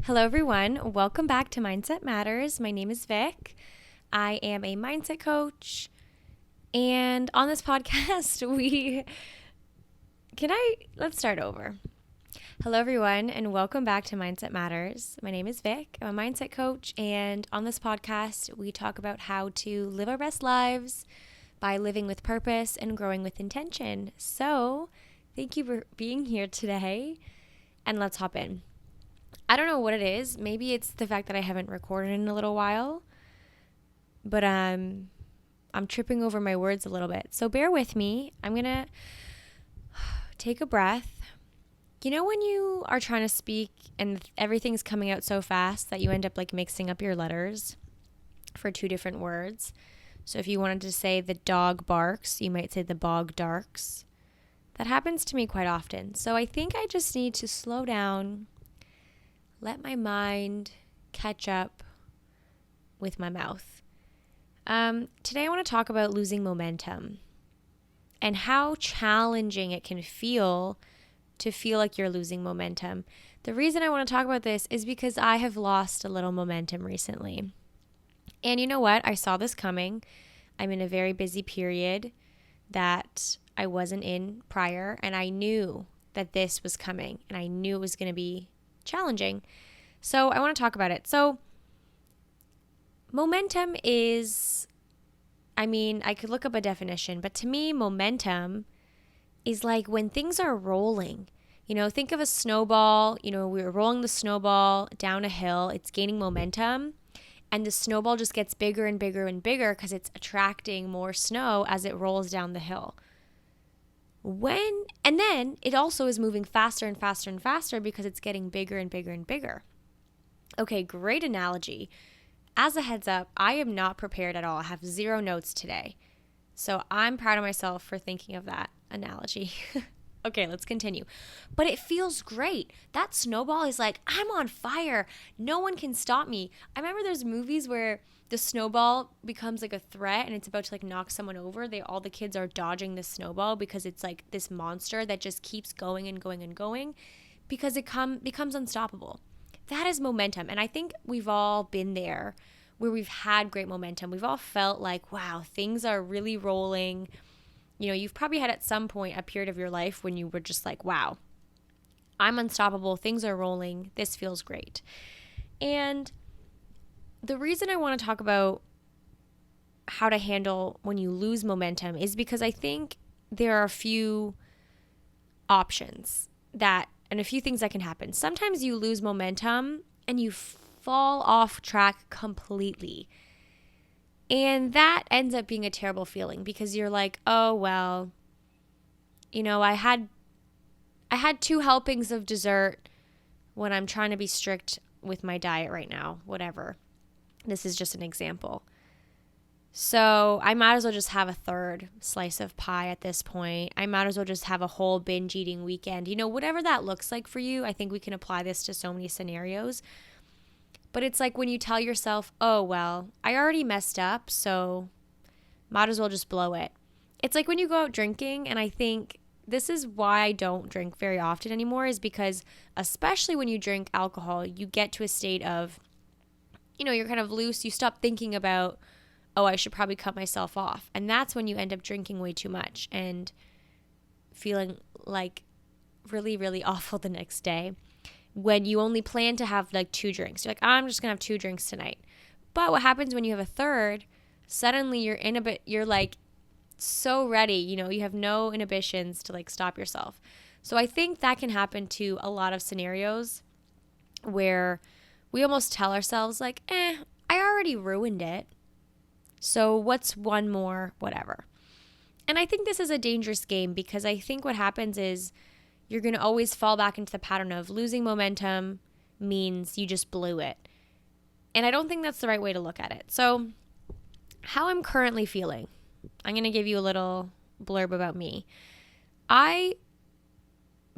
Hello, everyone. Welcome back to Mindset Matters. My name is Vic. I am a mindset coach. And on this podcast, let's start over. Hello, everyone, and welcome back to Mindset Matters. My name is Vic. I'm a mindset coach. And on this podcast, we talk about how to live our best lives by living with purpose and growing with intention. So thank you for being here today. And let's hop in. I don't know what it is. Maybe it's the fact that I haven't recorded in a little while, but I'm tripping over my words a little bit. So bear with me. I'm going to take a breath. You know when you are trying to speak and everything's coming out so fast that you end up like mixing up your letters for two different words? So if you wanted to say the dog barks, you might say the bog darks. That happens to me quite often. So I think I just need to slow down, let my mind catch up with my mouth. Today I want to talk about losing momentum and how challenging it can feel to feel like you're losing momentum. The reason I want to talk about this is because I have lost a little momentum recently. And you know what? I saw this coming. I'm in a very busy period that I wasn't in prior, and I knew that this was coming, and I knew it was going to be challenging. So I want to talk about it. So momentum is, I could look up a definition, but to me, momentum is like when things are rolling. Think of a snowball. We were rolling the snowball down a hill. It's gaining momentum, and the snowball just gets bigger and bigger and bigger because it's attracting more snow as it rolls down the hill. And then it also is moving faster and faster and faster because it's getting bigger and bigger and bigger. Okay, great analogy. As a heads up, I am not prepared at all. I have 0 notes today. So I'm proud of myself for thinking of that analogy. Okay, let's continue. But it feels great. That snowball is like, I'm on fire. No one can stop me. I remember there's movies where the snowball becomes like a threat and it's about to like knock someone over. All the kids are dodging the snowball because it's like this monster that just keeps going and going and going because it becomes unstoppable. That is momentum. And I think we've all been there where we've had great momentum. We've all felt like, wow, things are really rolling. You've probably had at some point a period of your life when you were just like, wow, I'm unstoppable. Things are rolling. This feels great. And the reason I want to talk about how to handle when you lose momentum is because I think there are a few options and a few things that can happen. Sometimes you lose momentum and you fall off track completely. And that ends up being a terrible feeling because you're like, oh, well, I had 2 helpings of dessert when I'm trying to be strict with my diet right now, whatever. This is just an example. So I might as well just have a 3rd slice of pie at this point. I might as well just have a whole binge eating weekend. Whatever that looks like for you, I think we can apply this to so many scenarios. But it's like when you tell yourself, oh, well, I already messed up, so might as well just blow it. It's like when you go out drinking, and I think this is why I don't drink very often anymore, is because especially when you drink alcohol, you get to a state of, you're kind of loose. You stop thinking about, oh, I should probably cut myself off. And that's when you end up drinking way too much and feeling like really, really awful the next day when you only plan to have like 2 drinks. You're like, I'm just going to have 2 drinks tonight. But what happens when you have a 3rd, suddenly you're like so ready, you have no inhibitions to like stop yourself. So I think that can happen to a lot of scenarios where we almost tell ourselves like, I already ruined it. So what's one more, whatever. And I think this is a dangerous game because I think what happens is you're going to always fall back into the pattern of losing momentum means you just blew it. And I don't think that's the right way to look at it. So how I'm currently feeling, I'm going to give you a little blurb about me. I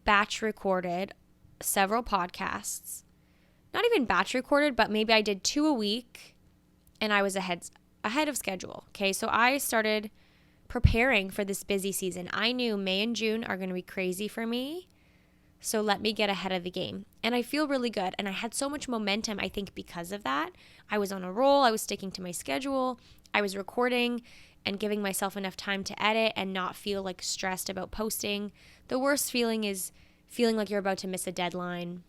batch recorded several podcasts. Not even batch recorded, but maybe I did 2 a week and I was ahead of schedule. Okay, so I started preparing for this busy season. I knew May and June are going to be crazy for me. So let me get ahead of the game. And I feel really good. And I had so much momentum, I think, because of that. I was on a roll. I was sticking to my schedule. I was recording and giving myself enough time to edit and not feel like stressed about posting. The worst feeling is feeling like you're about to miss a deadline.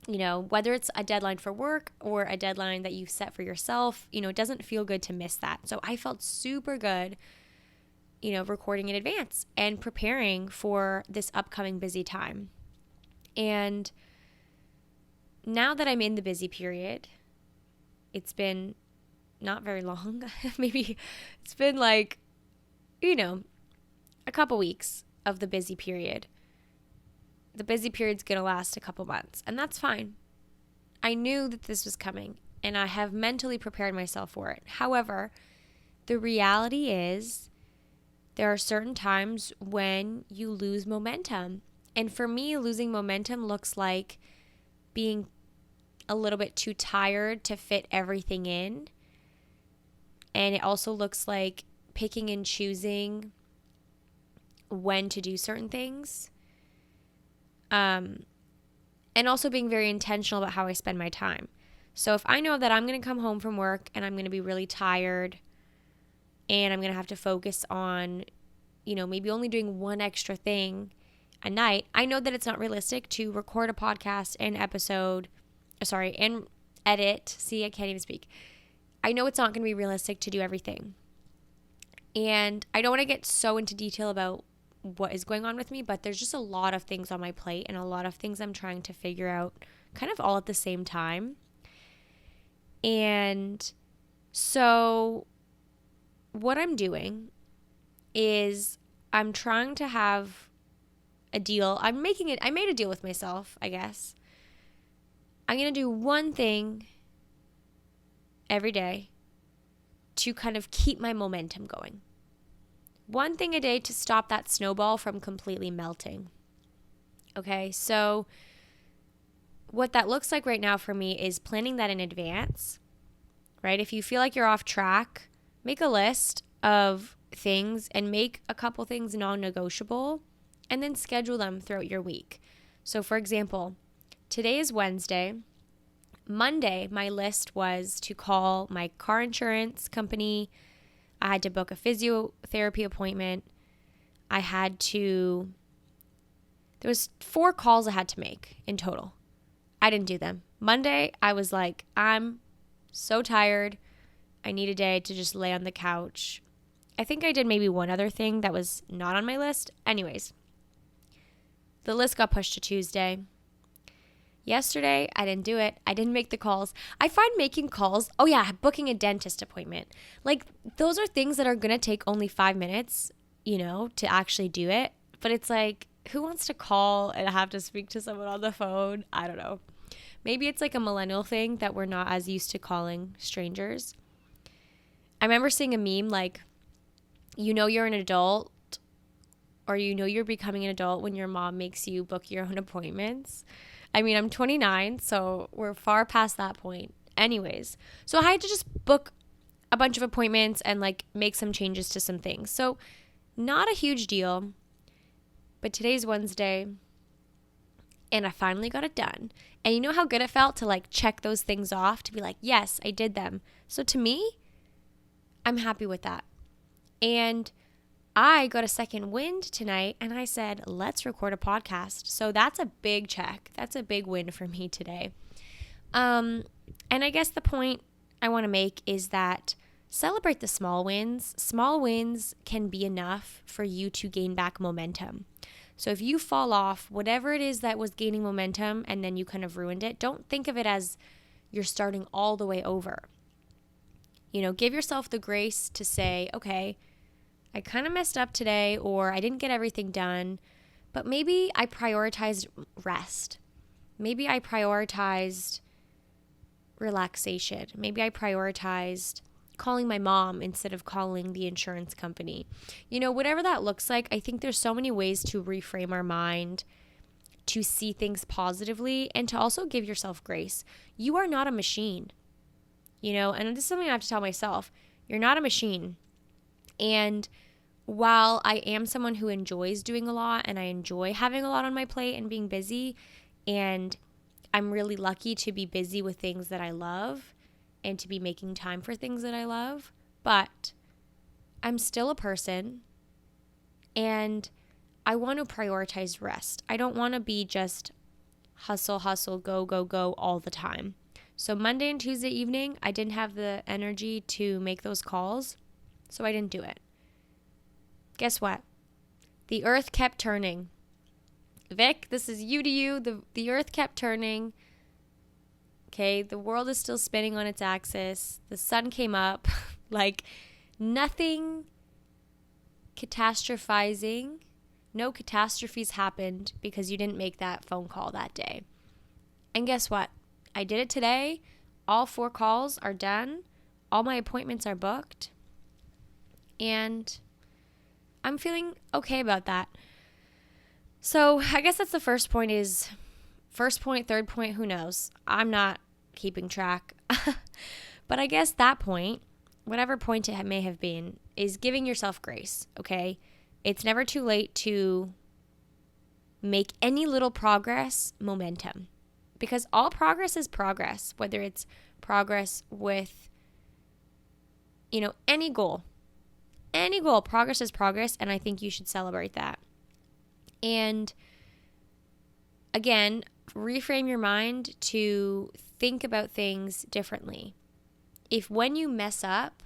You know, whether it's a deadline for work or a deadline that you've set for yourself, you know, it doesn't feel good to miss that. So I felt super good, you know, recording in advance and preparing for this upcoming busy time. And now that I'm in the busy period, it's been not very long. Maybe it's been like, you know, a couple weeks of the busy period. The busy period's going to last a couple months, and that's fine. I knew that this was coming, and I have mentally prepared myself for it. However, the reality is there are certain times when you lose momentum. And for me, losing momentum looks like being a little bit too tired to fit everything in. And it also looks like picking and choosing when to do certain things. And also being very intentional about how I spend my time. So if I know that I'm going to come home from work and I'm going to be really tired and I'm going to have to focus on, you know, maybe only doing one extra thing a night, I know that it's not realistic to record a podcast and and edit. See, I can't even speak. I know it's not going to be realistic to do everything. And I don't want to get so into detail about what is going on with me, but there's just a lot of things on my plate and a lot of things I'm trying to figure out kind of all at the same time. And so what I'm doing is I'm trying to have a deal. I made a deal with myself, I guess. I'm going to do one thing every day to kind of keep my momentum going. One thing a day to stop that snowball from completely melting. Okay, so what that looks like right now for me is planning that in advance, right? If you feel like you're off track, make a list of things and make a couple things non-negotiable and then schedule them throughout your week. So for example, today is Wednesday. Monday, my list was to call my car insurance company. I had to book a physiotherapy appointment. There was 4 calls I had to make in total. I didn't do them. Monday, I was like, I'm so tired. I need a day to just lay on the couch. I think I did maybe one other thing that was not on my list. Anyways, the list got pushed to Tuesday. Yesterday, I didn't do it. I didn't make the calls. I find making calls, booking a dentist appointment. Like, those are things that are going to take only 5 minutes, you know, to actually do it. But it's like, who wants to call and have to speak to someone on the phone? I don't know. Maybe it's like a millennial thing that we're not as used to calling strangers. I remember seeing a meme like, you know you're an adult or you know you're becoming an adult when your mom makes you book your own appointments. I mean, I'm 29, so we're far past that point. Anyways, so I had to just book a bunch of appointments and like make some changes to some things. So not a huge deal, but today's Wednesday and I finally got it done. And you know how good it felt to like check those things off, to be like, yes, I did them. So to me, I'm happy with that. And I got a second wind tonight and I said, let's record a podcast. So that's a big check. That's a big win for me today. And I guess the point I want to make is that celebrate the small wins. Small wins can be enough for you to gain back momentum. So if you fall off, whatever it is that was gaining momentum and then you kind of ruined it, don't think of it as you're starting all the way over. You know, give yourself the grace to say, okay, I kind of messed up today, or I didn't get everything done, but maybe I prioritized rest. Maybe I prioritized relaxation. Maybe I prioritized calling my mom instead of calling the insurance company. You know, whatever that looks like, I think there's so many ways to reframe our mind, to see things positively, and to also give yourself grace. You are not a machine, you know, and this is something I have to tell myself. You're not a machine. And while I am someone who enjoys doing a lot and I enjoy having a lot on my plate and being busy, and I'm really lucky to be busy with things that I love and to be making time for things that I love, but I'm still a person and I want to prioritize rest. I don't want to be just hustle, hustle, go, go, go all the time. So Monday and Tuesday evening, I didn't have the energy to make those calls, so I didn't do it. Guess what? The earth kept turning. Vic, this is you to you. The earth kept turning. Okay, the world is still spinning on its axis. The sun came up. Like, nothing catastrophizing. No catastrophes happened because you didn't make that phone call that day. And guess what? I did it today. All 4 calls are done. All my appointments are booked. And I'm feeling okay about that. So I guess that's the first point is, first point, third point, who knows? I'm not keeping track. But I guess that point, whatever point it may have been, is giving yourself grace, okay? It's never too late to make any little progress momentum, because all progress is progress, whether it's progress with, any goal. Any goal, progress is progress, and I think you should celebrate that. And again, reframe your mind to think about things differently. If when you mess up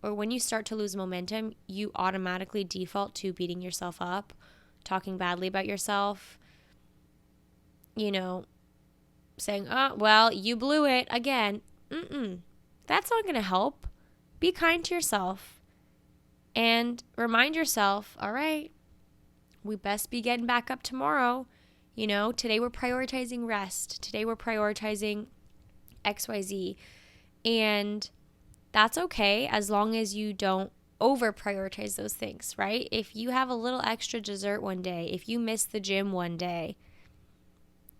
or when you start to lose momentum, you automatically default to beating yourself up, talking badly about yourself, saying, oh, well, you blew it again. That's not going to help. Be kind to yourself and remind yourself, all right, we best be getting back up tomorrow. Today we're prioritizing rest. Today we're prioritizing XYZ. And that's okay as long as you don't over prioritize those things, right? If you have a little extra dessert one day, if you miss the gym one day,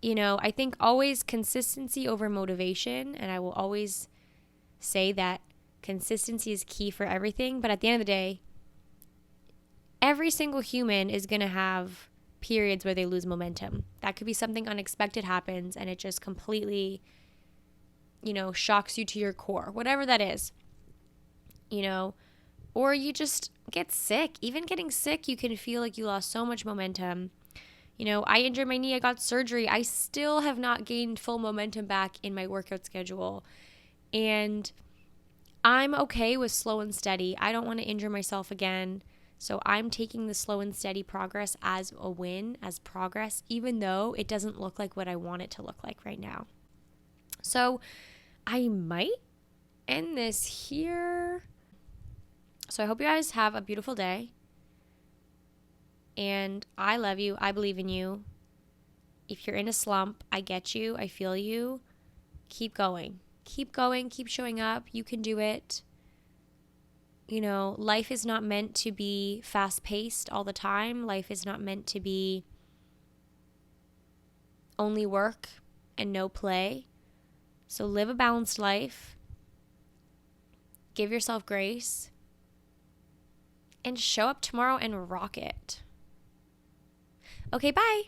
I think always consistency over motivation. And I will always say that consistency is key for everything. But at the end of the day, every single human is going to have periods where they lose momentum. That could be something unexpected happens and it just completely, shocks you to your core, whatever that is, or you just get sick. Even getting sick, you can feel like you lost so much momentum. I injured my knee. I got surgery. I still have not gained full momentum back in my workout schedule. And I'm okay with slow and steady. I don't want to injure myself again. So I'm taking the slow and steady progress as a win, as progress, even though it doesn't look like what I want it to look like right now. So I might end this here. So I hope you guys have a beautiful day. And I love you. I believe in you. If you're in a slump, I get you. I feel you. Keep going. Keep going. Keep showing up. You can do it. Life is not meant to be fast-paced all the time. Life is not meant to be only work and no play. So live a balanced life. Give yourself grace. And show up tomorrow and rock it. Okay, bye.